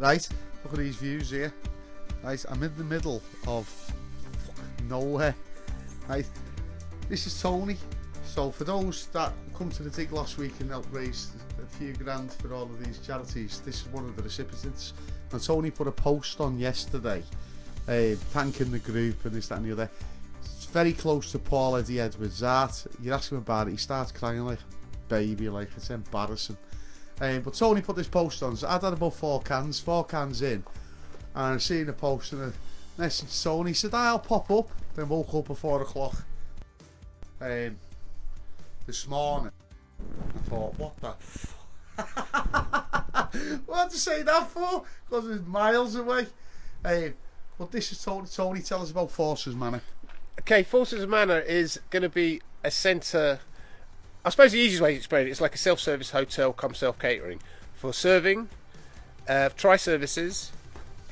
Right, look at these views here. Right, I'm in the middle of nowhere. Right, this is Tony. So for those that come to the dig last week and helped raise a few grand for all of these charities, this is one of the recipients. And Tony put a post on yesterday thanking the group and this, that and the other. It's very close to Paul Eddie Edwards' art. You ask him about it, he starts crying like a baby, like it's embarrassing. But Tony put this post on, so I'd had about four cans in, and I seen the post and I messaged Tony. He said, I'll pop up. Then woke up at 4 o'clock this morning. I thought, what the what to say that for? Because it's miles away. But this is Tony. Tony, tell us about Forces Manor. Okay, Forces Manor is going to be a centre. I suppose the easiest way to explain it is like a self-service hotel come self-catering for serving, tri-services,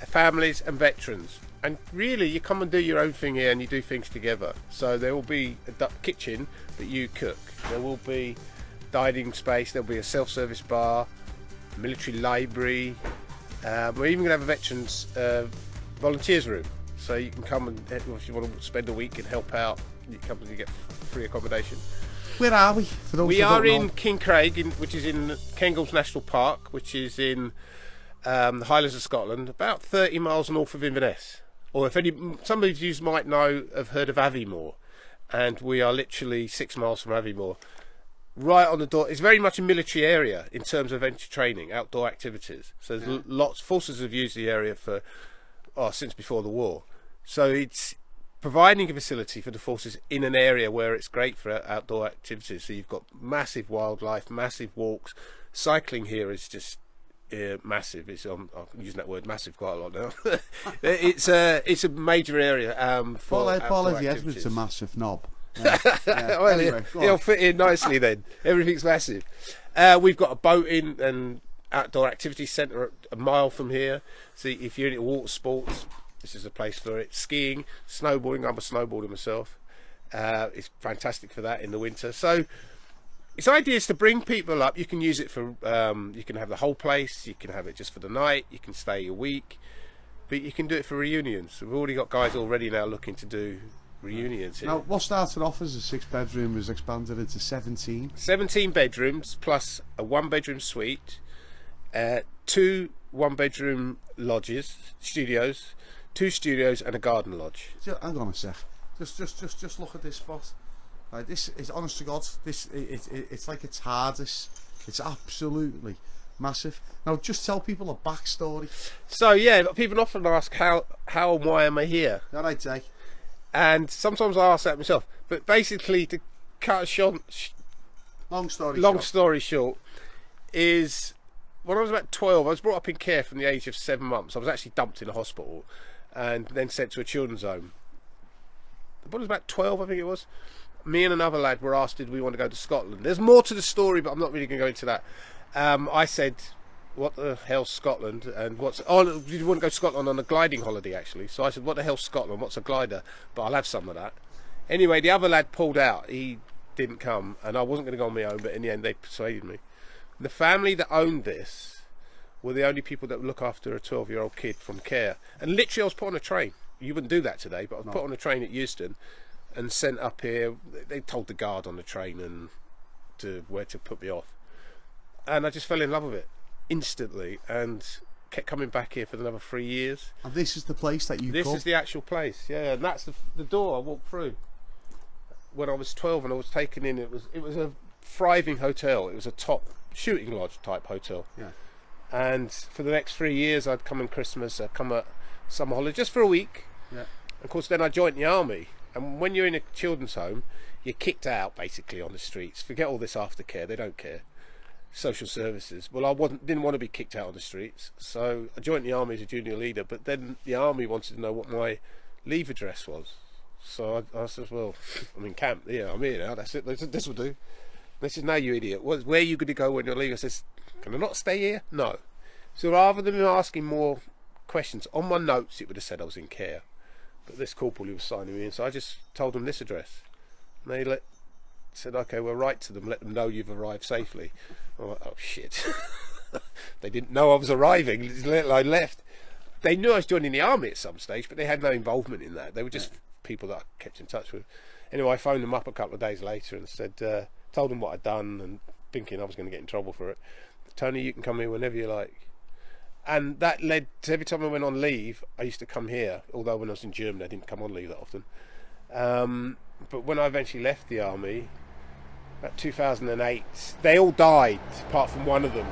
families and veterans. And really you come and do your own thing here and you do things together. So there will be a kitchen that you cook. There will be dining space, there will be a self-service bar, military library. We're even going to have a veterans volunteers room. So you can come and, if you want to spend a week and help out, you come and you get free accommodation. Where are we? For those we are in Kincraig, which is in Cairngorms National Park, which is in the Highlands of Scotland, about 30 miles north of Inverness. Or if some of you might know, have heard of Aviemore, and we are literally 6 miles from Aviemore, right on the door. It's very much a military area in terms of entry training, outdoor activities. So there's lots. Forces have used the area for since before the war. So it's providing a facility for the forces in an area where it's great for outdoor activities. So you've got massive wildlife, massive walks. Cycling here is just massive. I'm using that word massive quite a lot now. It's a major area for Paul Eddie Edwards a massive knob. Well, anyway, he'll fit in nicely then. Everything's massive. We've got a boating and outdoor activity centre a mile from here. So if you're into water sports, this is a place for it. Skiing, snowboarding. I'm a snowboarder myself. It's fantastic for that in the winter. So its idea is to bring people up. You can use it for, you can have the whole place. You can have it just for the night. You can stay a week. But you can do it for reunions. We've already got guys already now looking to do reunions here. Now, what started off as a 6-bedroom was expanded into 17. 17 bedrooms plus a 1-bedroom suite, 2 1-bedroom lodges, studios, 2 studios and a garden lodge. Hang on a sec. Just look at this spot. Like, this is, honest to God, it's like a TARDIS. It's absolutely massive. Now, just tell people a backstory. So yeah, people often ask how and why am I here? That I'd say. And sometimes I ask that myself. But basically, to cut a short, long story short, is when I was about 12, I was brought up in care from the age of 7 months. I was actually dumped in a hospital and then sent to a children's home. When I was about 12, I think it was, me and another lad were asked, did we want to go to Scotland? There's more to the story, but I'm not really going to go into that. I said, what the hell's Scotland? And did you want to go to Scotland on a gliding holiday, actually? So I said, what the hell's Scotland? What's a glider? But I'll have some of that. Anyway, the other lad pulled out. He didn't come, and I wasn't going to go on my own, but in the end, they persuaded me. The family that owned this were the only people that would look after a 12-year-old kid from care. And literally, I was put on a train. You wouldn't do that today, but I was put on a train at Euston and sent up here. They told the guard on the train and where to put me off. And I just fell in love with it instantly and kept coming back here for another 3 years. And this is the place that you This is the actual place, yeah. And that's the door I walked through when I was 12 and I was taken in. It was a thriving hotel. It was a top shooting lodge type hotel. Yeah. And for the next 3 years, I'd come on Christmas, I'd come at summer holiday just for a week. Yeah. Of course, then I joined the army. And when you're in a children's home, you're kicked out basically on the streets. Forget all this aftercare; they don't care. Social services. Well, I didn't want to be kicked out on the streets, so I joined the army as a junior leader. But then the army wanted to know what my leave address was. So I said, "Well, I'm in camp. Yeah, I'm here now. That's it. This will do." They said, "No, you idiot. Where are you going to go when you're leaving?" I says, "Can I not stay here?" No. So rather than asking more questions on my notes, it would have said I was in care. But this corporal who was signing me in, so I just told them this address. And they said, okay, we'll write to them, let them know you've arrived safely. I'm like, oh shit. They didn't know I was arriving until I left. They knew I was joining the army at some stage, but they had no involvement in that. They were just people that I kept in touch with. Anyway, I phoned them up a couple of days later and said, told them what I'd done, and thinking I was going to get in trouble for it. Tony, you can come here whenever you like. And that led to every time I went on leave, I used to come here. Although when I was in Germany, I didn't come on leave that often. But when I eventually left the army, about 2008, they all died apart from one of them,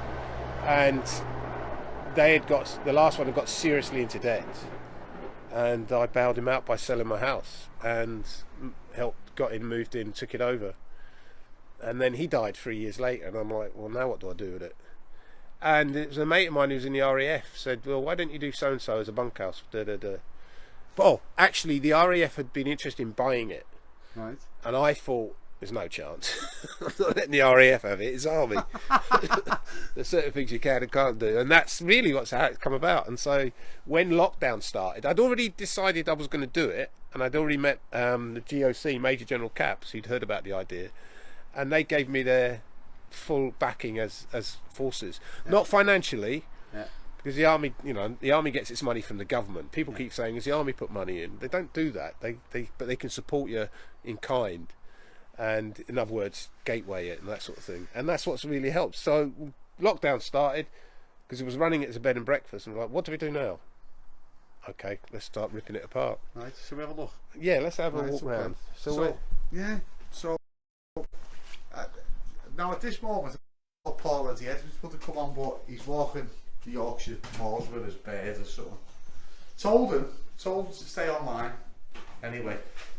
and the last one had got seriously into debt, and I bailed him out by selling my house and got him, moved in, took it over, and then he died 3 years later, and I'm like, well, now what do I do with it? And it was a mate of mine who was in the RAF said, well, why don't you do so and so as a bunkhouse? But actually the RAF had been interested in buying it, right? And I thought, there's no chance. I'm not letting the RAF have it. It's army. There's certain things you can and can't do, and that's really how it's come about. And so when lockdown started, I'd already decided I was going to do it, and I'd already met the GOC, Major General Caps, who'd heard about the idea, and they gave me their full backing as forces, not financially, because the army, the army gets its money from the government. People keep saying, "Has the army put money in?" They don't do that. But they can support you in kind. And in other words, gateway it and that sort of thing, and that's what's really helped. So lockdown started because it was running it as a bed and breakfast, and we're like, what do we do now? Okay, let's start ripping it apart. Right, shall we have a look? Yeah, let's have a walk round. So now at this moment, Paul at the edge was going to come on, but he's walking the Yorkshire moors with his beard or something. Told him to stay online. Anyway,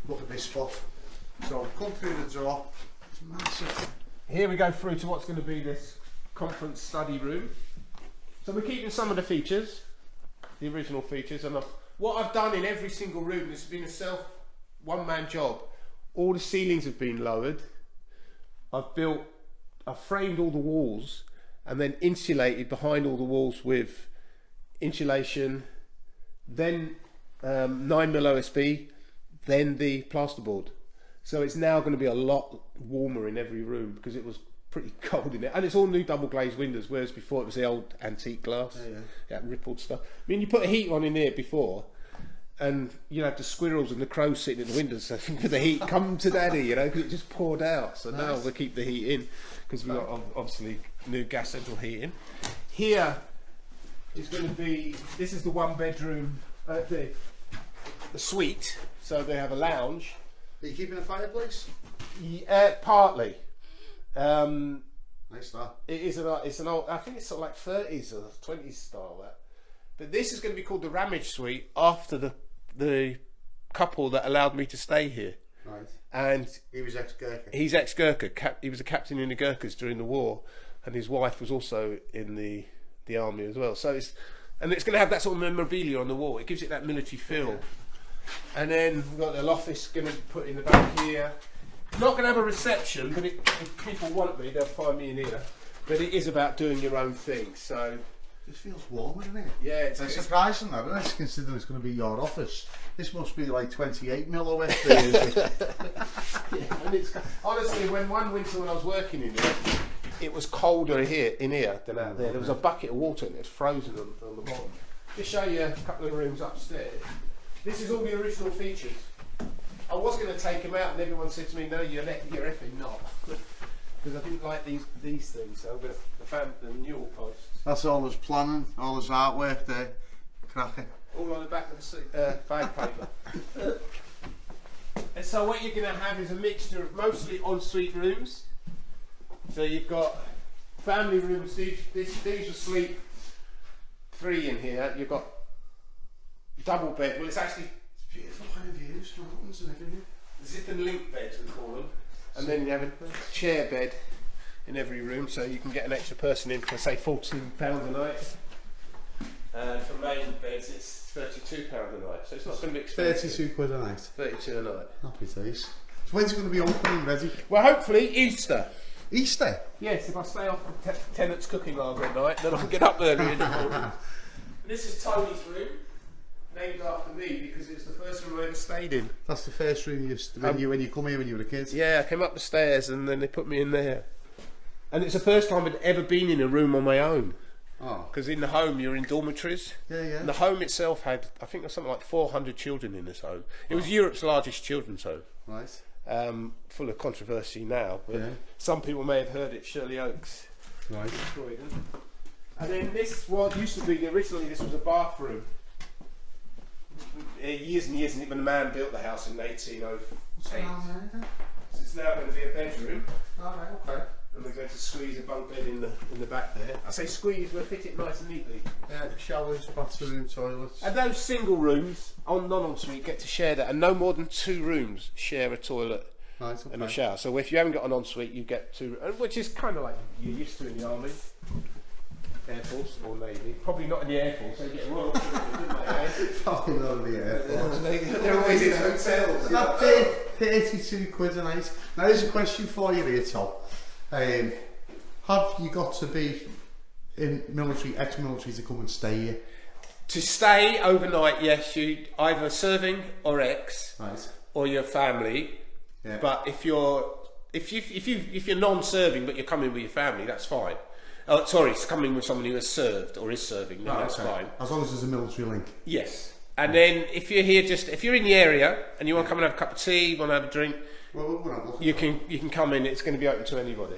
look at this spot. So come through the door. It's massive. Here we go through to what's going to be this conference study room. So we're keeping some of the features, the original features, and what I've done in every single room, this has been a one-man job. All the ceilings have been lowered. I've framed all the walls and then insulated behind all the walls with insulation, then 9mm OSB, then the plasterboard. So it's now going to be a lot warmer in every room because it was pretty cold in it, and it's all new double glazed windows, whereas before it was the old antique glass, that rippled stuff. I mean, you put a heat on in here before, and you have the squirrels and the crows sitting at the windows saying, "For the heat, come to daddy," because it just poured out. So now we'll keep the heat in because we've got obviously new gas central heating. Here is going to be, this is the one bedroom, the suite. So they have a lounge. Are you keeping a fireplace? Yeah, partly. Nice that. It's an old, I think it's sort of like 30s or 20s style that. But this is going to be called the Ramage Suite after the couple that allowed me to stay here. Right. And he was ex-Gurkha. He's ex-Gurkha. He was a captain in the Gurkhas during the war, and his wife was also in the army as well. So it's going to have that sort of memorabilia on the wall. It gives it that military feel. And then we've got the office going to put in the back here. Not going to have a reception, but if people want me, they'll find me in here. But it is about doing your own thing. So it feels warm, isn't it? Yeah, it's surprising that, isn't it? Considering it's going to be your office. This must be like 28mm OSB. Yeah, and it's honestly, when I was working in here, it was colder in here than out there. There was a bucket of water and it was frozen on the bottom. Just show you a couple of rooms upstairs. This is all the original features. I was going to take them out, and everyone said to me, "No, you're effing not," because I didn't like these things. So I'm going to found the Newell posts. That's all his planning, all his artwork there, cracking. All on the back of the bag paper. And so what you're going to have is a mixture of mostly ensuite rooms. So you've got family rooms. These will sleep 3 in here. You've got double bed. Well, it's actually beautiful kind of views, mountains and everything. Zip and link beds, we call them. And then you have a chair bed in every room, so you can get an extra person in for say £14 a night. For main beds, it's £32 a night, so it's not going to be expensive. £32 a night. 32 a night. Happy days. So when's it going to be opening, ready? Well, hopefully Easter. Easter? Yes, if I stay off the tenant's cooking lager at night, then I can get up early in the morning. This is Tony's room, named after me because it was the first room I ever stayed in. That's the first room when you come here when you were a kid? Yeah, I came up the stairs and then they put me in there. And it's the first time I'd ever been in a room on my own. Oh. Because in the home you're in dormitories. Yeah, yeah. And the home itself had, I think there's something like 400 children in this home. It was Europe's largest children's home. Right. Full of controversy now, but Yeah. some people may have heard it. Shirley Oaks. Right. Croydon. And then this was used to be originally this was a bathroom. Years and years, and when the man built the house in 1808. So it's now going to be a bedroom. Alright, okay. And we're going to squeeze a bunk bed in the back there. I say squeeze, we'll fit it nice and neatly. Yeah, showers, bathroom, toilets. And those single rooms, non-ensuite, get to share that. And no more than 2 rooms share a toilet Right, okay. and a shower. So if you haven't got an ensuite, you get 2, which is kind of like you're used to in the Army, Air Force or Navy. Probably not in the Air Force, they get royal treatment, don't they? Fucking love the Air Force. They're always in hotels. That 32 quid a night. Now here's a question for you here, Tom. Have you got to be in military, ex-military to come and stay here? To stay overnight, yes, you either serving or ex, Right. or your family. Yeah. But if you're non-serving but you're coming with your family, that's fine. Sorry, it's coming with someone who has served or is serving, then that's fine. As long as there's a military link. Yes. And then if you're here, if you're in the area and you want to come and have a cup of tea, want to have a drink, Well, we're not looking you can come in. It's going to be open to anybody.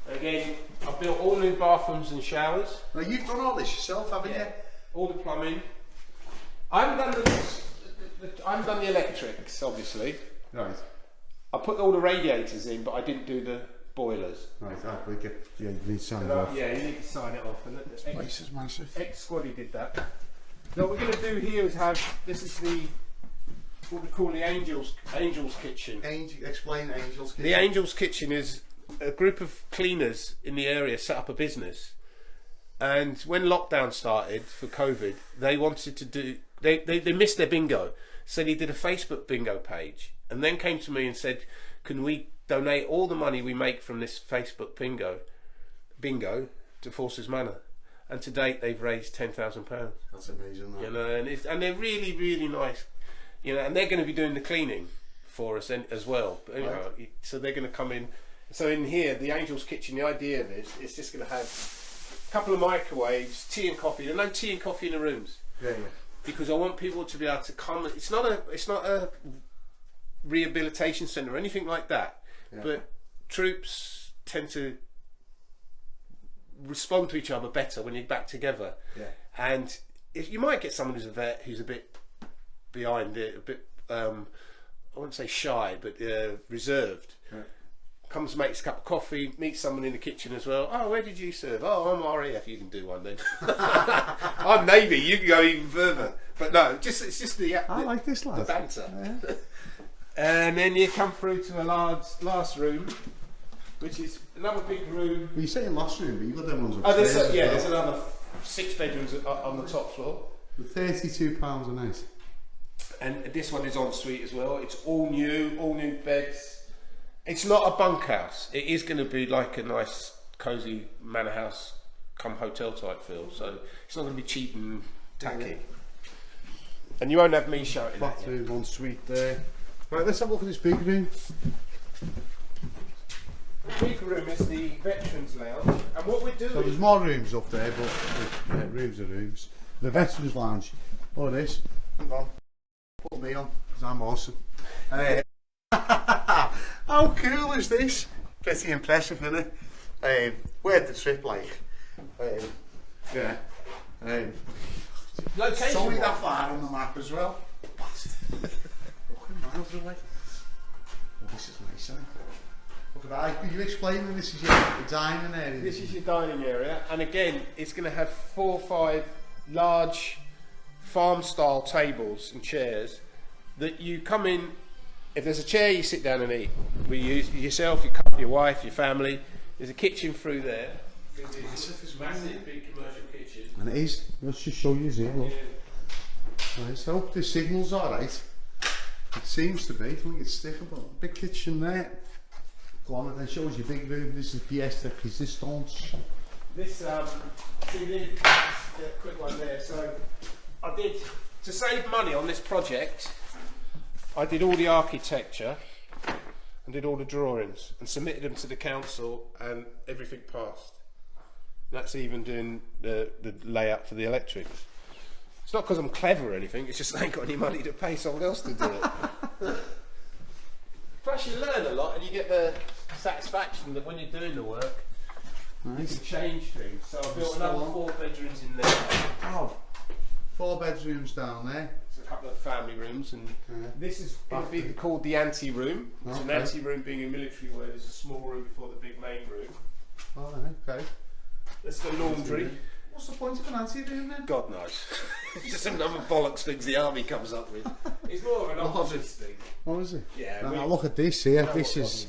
Again, I've built all new bathrooms and showers. Now you've done all this yourself, haven't you? All the plumbing. I haven't done the electrics, obviously. Right. I put all the radiators in, but I didn't do the boilers. Right, we get, yeah, you need to sign it off. Yeah, you need to sign it off. And This place is massive. ex-squaddy did that. Now what we're going to do here is this is what we call the Angel's Kitchen. Explain Angel's Kitchen. The Angel's Kitchen is a group of cleaners in the area set up a business, and when lockdown started for COVID, they wanted to do. They missed their bingo, so they did a Facebook bingo page, and then came to me and said, "Can we donate all the money we make from this Facebook bingo to Forces Manor?" And to date, they've raised £10,000. That's amazing. That. You know, and they're really, really nice. You know, and they're going to be doing the cleaning for us as well. But, you know, so they're going to come in. So in here, the Angel's Kitchen, the idea of it is just going to have a couple of microwaves, tea and coffee. There's no tea and coffee in the rooms. Yeah, yeah. Because I want people to be able to come. It's not a rehabilitation centre or anything like that. Yeah. But troops tend to respond to each other better when you're back together. Yeah. And if you might get someone who's a vet who's a bit behind it, a bit I wouldn't say shy, but reserved. Yeah. Comes, makes a cup of coffee, meets someone in the kitchen as well. Oh, where did you serve? Oh, I'm RAF. You can do one then. I'm Navy. You can go even further. But no, it's just the I like this, lad. the banter. Yeah. And then you come through to a last room, which is another big room. Well, you're saying last room, but you've got them ones Oh, upstairs. there's another 6 bedrooms on the top floor. For £32 a night. And this one is en suite as well. It's all new beds. It's not a bunkhouse. It is going to be like a nice, cosy manor house, come hotel type feel. So it's not going to be cheap and tacky. Yeah. And you won't have me shouting at you. Bathroom, one suite there. Right, let's have a look at this big room. The big room is the veterans lounge, and what we're doing. So there's more rooms up there, but rooms are rooms. The veterans lounge. Oh, this. Hang on. Put me on, because I'm awesome. How cool is this? Pretty impressive, isn't it? Where'd the trip like? Yeah. It's only that far on the map as well. Bastard. Fucking miles away. Oh, this is nice, isn't it? Look at that. Are you explaining this is your dining area? This is your dining area, and again, it's going to have 4 or 5 large farm-style tables and chairs that you come in. If there's a chair, you sit down and eat. We use yourself, your wife, your family. There's a kitchen through there. It's massive, big commercial kitchen. And it is. Let's just show you here. Look. Right, so the signal's alright. It seems to be. I think it's stiffer, but big kitchen there. Go on, and then shows you big room. This is pièce de résistance. This, see this quick one there. So I did, to save money on this project, I did all the architecture and did all the drawings and submitted them to the council, and everything passed. That's even doing the layout for the electrics. It's not because I'm clever or anything, it's just I ain't got any money to pay someone else to do it. Plus you learn a lot and you get the satisfaction that when you're doing the work, you can change things. So I built another 4 bedrooms in there. Oh, 4 bedrooms down there. There's a couple of family rooms, and this is going to be called the ante-room. It's an ante-room, being a military word, is a small room before the big main room. Oh, okay. That's the laundry. What's the point of an ante-room then? God knows. It's just another bollocks things the army comes up with. It's more of an office thing. What is it? Yeah. Now look at this here. This is.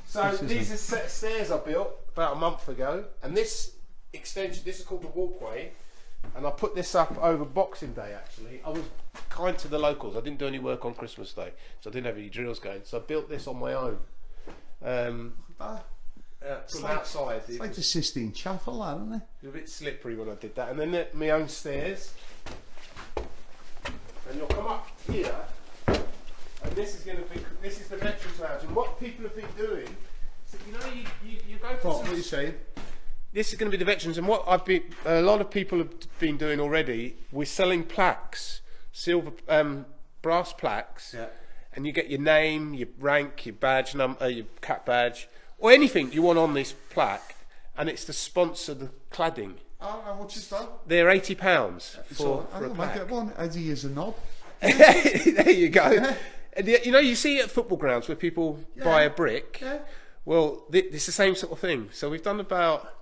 So these are a set of stairs I built about a month ago, and this extension, this is called the walkway, and I put this up over Boxing Day. Actually, I was kind to the locals. I didn't do any work on Christmas Day, so I didn't have any drills going. So I built this on my own. From outside. It's like the Sistine Chapel, isn't it? It was a bit slippery when I did that, and then my own stairs. And you'll come up here, and this is the veterans lounge. And what people have been doing, so you go for. What are you saying? This is going to be the veterans, and what a lot of people have been doing already. We're selling plaques, silver, brass plaques, and you get your name, your rank, your badge number, your cap badge, or anything you want on this plaque, and it's to sponsor the cladding. Oh, how much is that? They're £80 for a I plaque. might get one. Eddie is a knob. There you go. Yeah. And you see at football grounds where people buy a brick. Yeah. Well, it's the same sort of thing. So we've done about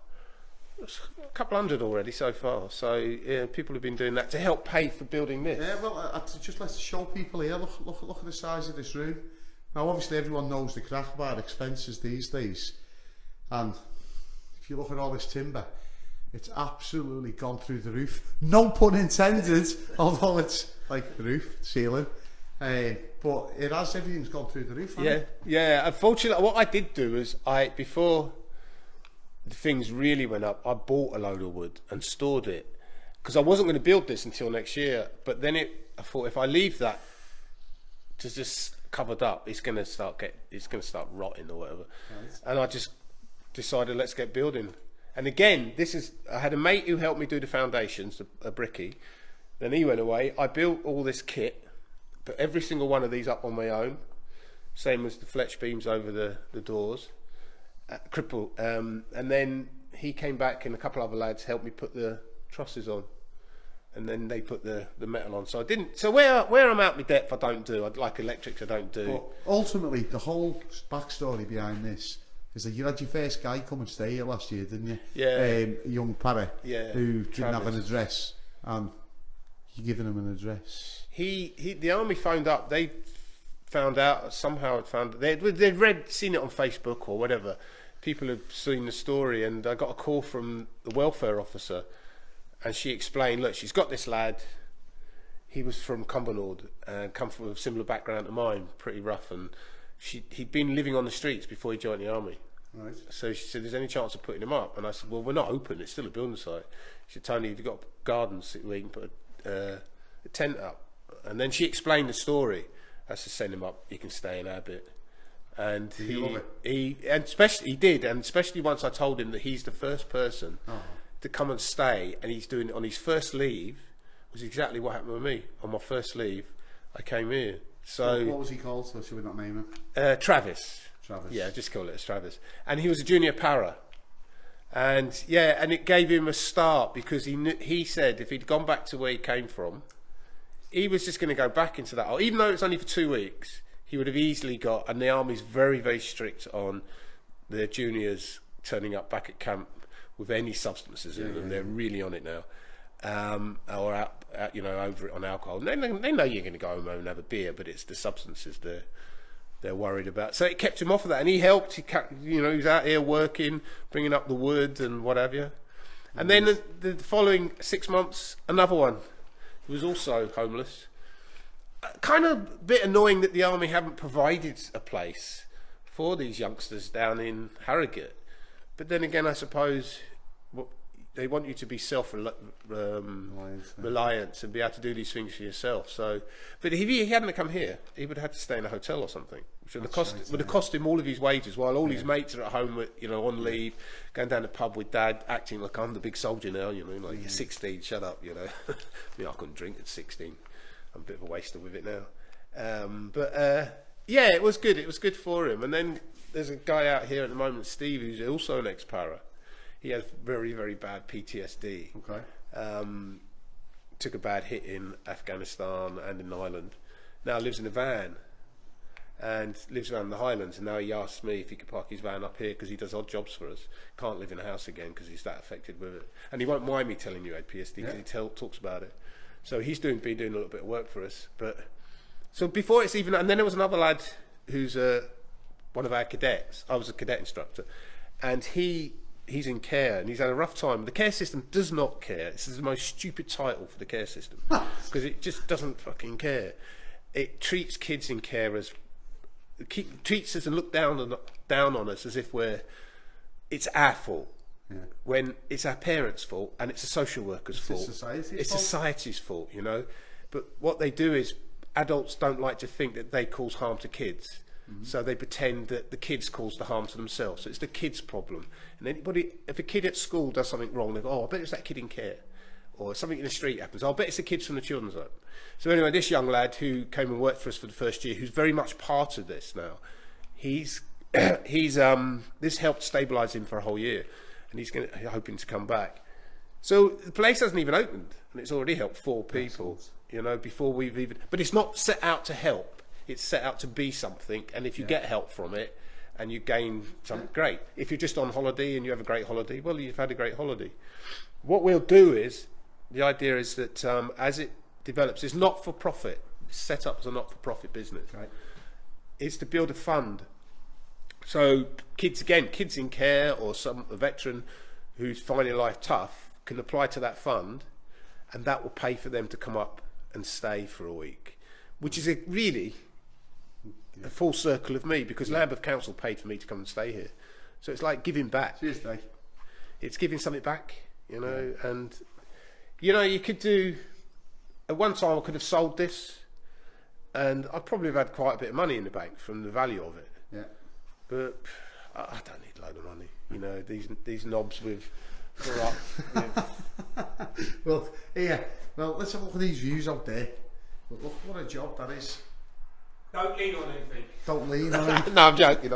a couple hundred already so far. So people have been doing that to help pay for building this. Yeah, well, just let's show people here. Look at the size of this room. Now, obviously, everyone knows the crack about expenses these days, and if you look at all this timber, it's absolutely gone through the roof. No pun intended, although it's like the roof, ceiling. But everything's gone through the roof. Yeah. Unfortunately, what I did do is before the things really went up, I bought a load of wood and stored it because I wasn't going to build this until next year. But then I thought if I leave that just covered up, it's going to start rotting or whatever. Right. And I just decided let's get building. And again, I had a mate who helped me do the foundations, a brickie. Then he went away. I built all this kit, put every single one of these up on my own, same as the fletch beams over the doors, and then he came back and a couple other lads helped me put the trusses on, and then they put the metal on. So I didn't. So where I'm out my depth, I don't do. I'd like electrics, I don't do. But ultimately, the whole backstory behind this is that you had your first guy come and stay here last year, didn't you? Yeah. A young parrot who didn't Travis. have an address, and you're giving him an address. The army phoned up. They found out somehow. They'd seen it on Facebook or whatever. People had seen the story, and I got a call from the welfare officer, and she explained, look, she's got this lad. He was from Cumbernauld and come from a similar background to mine, pretty rough, and he'd been living on the streets before he joined the army. Right. So she said, "There's any chance of putting him up?" And I said, "Well, we're not open. It's still a building site." She said, "Tony, have you got gardens where you can put a tent up?" And then she explained the story. I said, "Send him up. He can stay in our bit." And he did, and especially once I told him that he's the first person to come and stay, and he's doing it on his first leave. Was exactly what happened with me on my first leave. I came here. So what was he called? So should we not name him? Travis. Yeah, just call it as Travis. And he was a junior para. And it gave him a start because he said if he'd gone back to where he came from, he was just going to go back into that. Even though it's only for 2 weeks, he would have easily got. And the army's very, very strict on their juniors turning up back at camp with any substances in them. They're really on it now. Or out, over it on alcohol. They know you're going to go home and have a beer, but it's the substances they're worried about. So it kept him off of that, and he helped. He was out here working, bringing up the wood and what have you. And then the following 6 months, another one who was also homeless. Kind of a bit annoying that the army haven't provided a place for these youngsters down in Harrogate. But then again, I suppose they want you to be reliant and be able to do these things for yourself. So, but if he hadn't come here, he would have had to stay in a hotel or something, which would have cost him all of his wages, while all his mates are at home, with, on leave, going down the pub with dad, acting like I'm the big soldier now. Like you're 16, shut up. I couldn't drink at 16. I'm a bit of a waster with it now. Yeah, it was good. It was good for him. And then there's a guy out here at the moment, Steve, who's also an ex-para. He has very, very bad PTSD. Okay. Took a bad hit in Afghanistan and in Ireland. Now lives in a van and lives around the Highlands. And now he asks me if he could park his van up here because he does odd jobs for us. Can't live in a house again because he's that affected with it. And he won't mind me telling you he had PTSD because he talks about it. So he's been doing a little bit of work for us. But so before it's even, and then there was another lad who's one of our cadets. I was a cadet instructor, and he's in care and he's had a rough time. The care system does not care. This is the most stupid title for the care system because it just doesn't fucking care. It treats kids in care as treats us and look down on us as if it's our fault. Yeah. When it's our parents' fault and it's a social worker's fault. It's society's fault, But what they do is adults don't like to think that they cause harm to kids. Mm-hmm. So they pretend that the kids cause the harm to themselves. So it's the kids' problem. And if a kid at school does something wrong, they go, I bet it's that kid in care. Or something in the street happens, I bet it's the kids from the children's home. So anyway, this young lad who came and worked for us for the first year, who's very much part of this now, this helped stabilise him for a whole year. And he's hoping to come back. So the place hasn't even opened, and it's already helped 4 people, before we've even... But it's not set out to help. It's set out to be something, and if you get help from it and you gain something, great. If you're just on holiday and you have a great holiday, well, you've had a great holiday. What we'll do is, the idea is that as it develops, it's not for profit. It's set up as a not for profit business. Right. It's to build a fund. So kids in care or a veteran who's finding life tough can apply to that fund, and that will pay for them to come up and stay for a week, which is really a full circle of me, because Lambeth Council paid for me to come and stay here. So it's like giving back. Seriously. It's giving something back, and you could do, at one time I could have sold this and I'd probably have had quite a bit of money in the bank from the value of it. Yeah. But I don't need a load of money, these knobs with Well, let's have a look at these views out there. Look what a job that is. Don't lean on anything. Don't lean on it. No, I'm joking.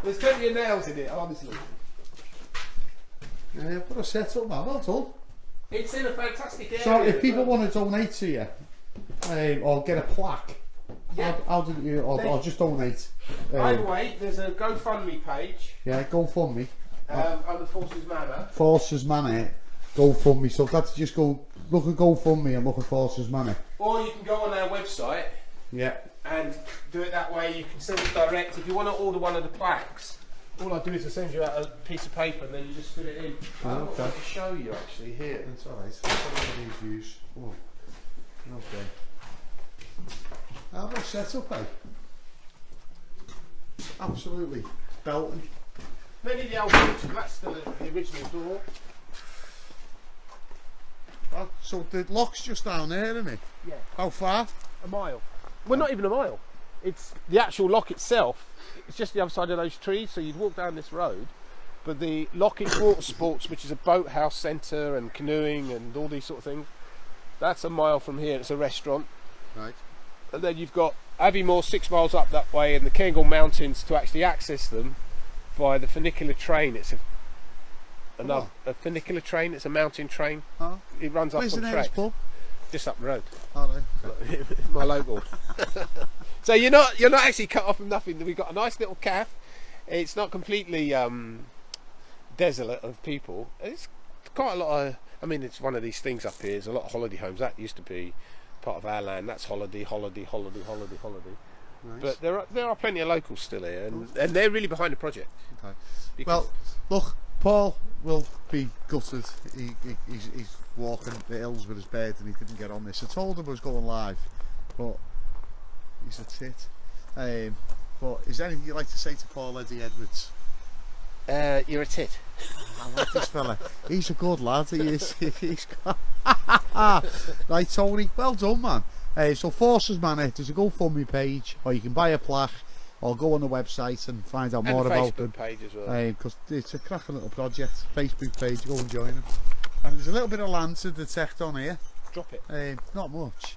There's plenty of nails in it, honestly. Yeah, put a set up, man. Well done. It's in a fantastic area. So, if people want to donate to you, or get a plaque, how do you, or just donate? By the way, there's a GoFundMe page. Yeah, GoFundMe. Under Forces Manor. Forces Manor, GoFundMe. So that's just look at GoFundMe and look at Forces Manor. Or you can go on our website. Yeah. And do it that way. You can send it direct. If you want to order one of the plaques, all I do is I send you out a piece of paper and then you just fill it in. I don't want to show you actually here. It's alright. Let's have a look at these views. Oh. Okay. How about set up, Absolutely belting. Many of the old pictures, that's the original door. Oh, so the lock's just down there, isn't it? Yeah. How far? A mile. Well, not even a mile. It's the actual lock itself. It's just the other side of those trees, so you'd walk down this road. But the lock in Water Sports, which is a boathouse centre and canoeing and all these sort of things, that's a mile from here. It's a restaurant. Right. And then you've got Aviemore 6 miles up that way, and the Cairngorm Mountains to actually access them via the funicular train. It's a funicular train. It's a mountain train. Oh. It runs up on tracks. Just up the road. Oh, no. Okay. My local. So you're not actually cut off from nothing. We've got a nice little cafe. It's not completely desolate of people. It's quite a lot of. I mean, it's one of these things up here. There's a lot of holiday homes. That used to be part of our land. That's holiday. Nice. But there are plenty of locals still here, and they're really behind the project. Okay. Well, look, Paul will be gutted. He's walking the hills with his bed and he couldn't get on this. I told him I was going live, but he's a tit. But is there anything you'd like to say to Paul Eddie Edwards? You're a tit. I like this fella. He's a good lad. He is. He's right, Tony. Well done, man. So Forces Manor, there's a GoFundMe page, or you can buy a plaque, or go on the website and find out more about them. Facebook page as well. Because it's a cracking little project. Facebook page, go and join them. And there's a little bit of land to detect on here. Drop it. Not much,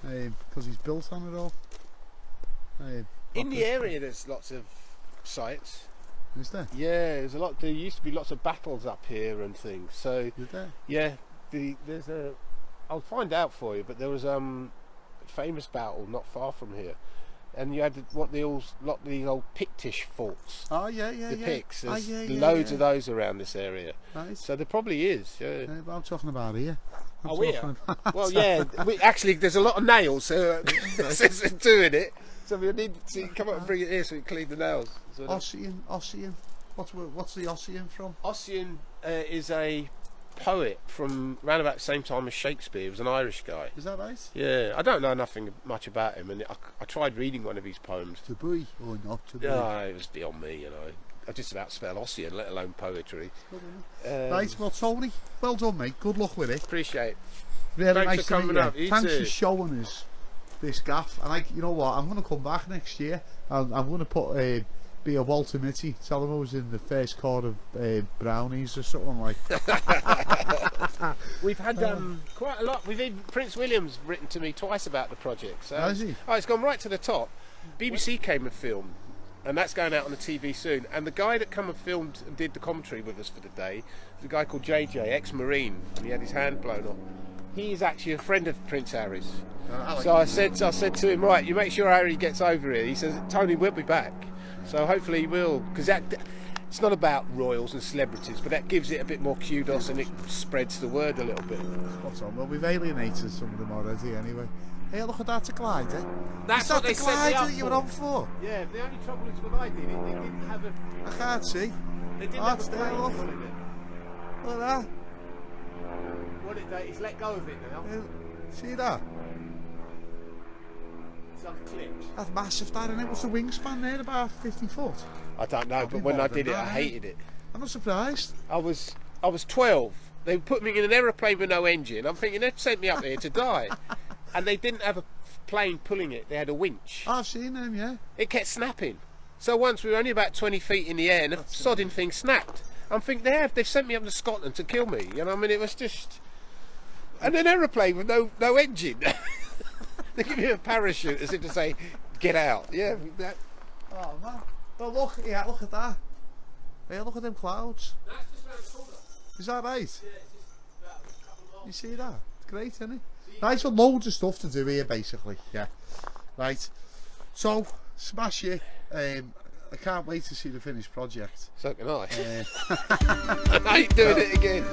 because he's built on it all. In the area, there's lots of sites. Is there? Yeah, there's a lot. There used to be lots of battles up here and things. So Is there? yeah, there's a. I'll find out for you. But there was a famous battle not far from here, and you had these old Pictish forts. Oh yeah. The Picts. There's yeah, loads of those around this area. Nice. So there probably is. Yeah. But I'm talking about here. Well, yeah. Actually, there's a lot of nails doing it. So we need to come up and bring it here so we can clean the nails. Ossian. What's the Ossian from? Ossian is a poet from around about the same time as Shakespeare. He was an Irish guy. Is that right? Yeah, I don't know nothing much about him, and I tried reading one of his poems. To be or not to be? Yeah, it was beyond me, you know. I just about spell Ossian, let alone poetry. Right, well, Tony, well done, mate. Good luck with it. Appreciate it. Really Thanks nice for coming to up. meet you. You Thanks too. for showing us this gaff. And you know what? I'm going to come back next year. I'm going to put be a Walter Mitty. Tell him I was in the first court of brownies or something like that. We've had quite a lot. Prince William's written to me twice about the project. So Has he? Oh, it's gone right to the top. BBC came and filmed, and that's going out on the TV soon. And the guy that come and filmed and did the commentary with us for the day is a guy called JJ, ex-Marine, and he had his hand blown off. He is actually a friend of Prince Harry's. So I said to him, right, you make sure Harry gets over here. He says, Tony, we'll be back. So hopefully he will, because it's not about royals and celebrities, but that gives it a bit more kudos and it spreads the word a little bit. What's on? Well, we've alienated some of them already anyway. Hey, look at that, a glider. That's Is what that they the set me glider up that you were on for? Yeah, the only trouble is when I did it, they didn't have a... I can't see. They didn't Oh, have it's a there, plane look. on it. Look at that. He's let go of it now. See that? It's unclipped. That's massive, that, isn't it? What's the wingspan there? About 50 foot? I don't know, but when I did it, I hated it. I'm not surprised. I was 12. They put me in an aeroplane with no engine. I'm thinking they've sent me up here to die. And they didn't have a plane pulling it. They had a winch. I've seen them, yeah. It kept snapping. So once we were only about 20 feet in the air and the sodding thing snapped. I'm thinking they've sent me up to Scotland to kill me. You know, I mean, it was just... And an aeroplane with no engine. They give you a parachute as if to say, get out. Yeah. Oh, man. But look, yeah, look at that. Yeah, look at them clouds. That's just around the corner. Is that right? Yeah, it's just about a couple of miles. You see that? It's great, isn't it? Right, so loads of stuff to do here, basically. Yeah. Right. So, smash it. I can't wait to see the finished project. So can I. I ain't doing it again.